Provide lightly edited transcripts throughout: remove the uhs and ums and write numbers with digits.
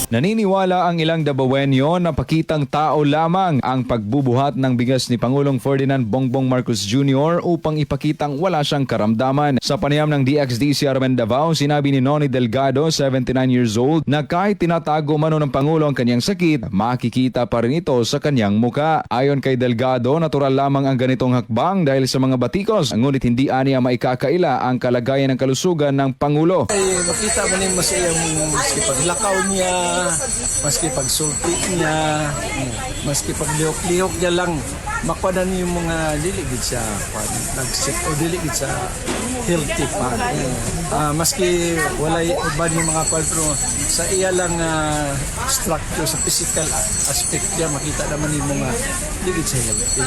Naniniwala ang ilang Dabawenyo na pakitang tao lamang ang pagbubuhat ng bigas ni Pangulong Ferdinand Bongbong Marcos Jr. upang ipakitang wala siyang karamdaman. Sa panayam ng DXDC Armen Davao, sinabi ni Noni Delgado, 79 years old, na kahit tinatago mano ng Pangulo ang kanyang sakit, makikita pa rin ito sa kanyang muka. Ayon kay Delgado, natural lamang ang ganitong hakbang dahil sa mga batikos, ngunit hindi aniya maikakaila ang kalagayan ng kalusugan ng Pangulo. Ay, makita mo rin masayang maski paglakaw niya, maski pagsulti niya, maski paglihok-lihok niya lang, makwadan yung mga diligid sa nag-sit o diligid sa healthy pa. Maski walay uban yung mga kwadro, sa iya lang structure, sa physical aspect niya, makita naman yung mga diligid sa healthy.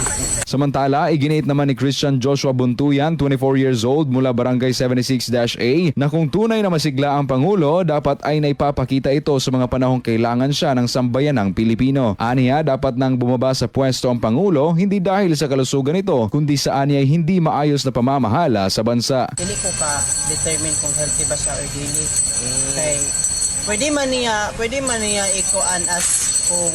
Samantala, iginit naman ni Christian Joshua Buntuyan, 24 years old, mula Barangay 76-A, na kung tunay na masigla ang Pangulo, dapat ay naipapakita ito sa mga panahong kailangan siya ng sambayanang Pilipino. Aniya, dapat nang bumaba sa pwesto ang Pangulo, hindi dahil sa kalusugan nito, kundi sa aniya hindi maayos na pamamahala sa bansa. Dili ko ka determine kung healthy ba siya or dili. Kay pwede man niya ikuan as kung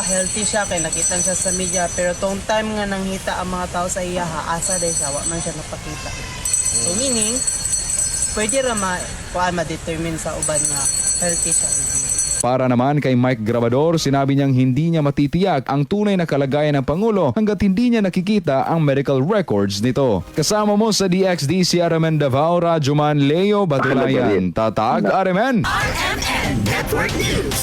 healthy siya kay nakita siya sa media, pero tong time nga nanghita ang mga tao sa iya asa dahil siya wa man siya napakita. So meaning pwede ra ma-determine sa uban nga healthy siya or dili. Para naman kay Mike Grabador, sinabi niyang hindi niya matitiyak ang tunay na kalagayan ng Pangulo hanggat hindi niya nakikita ang medical records nito. Kasama mo sa DXDC Armen Davao, Radyoman Leo Batulayan. Tatag, RMN!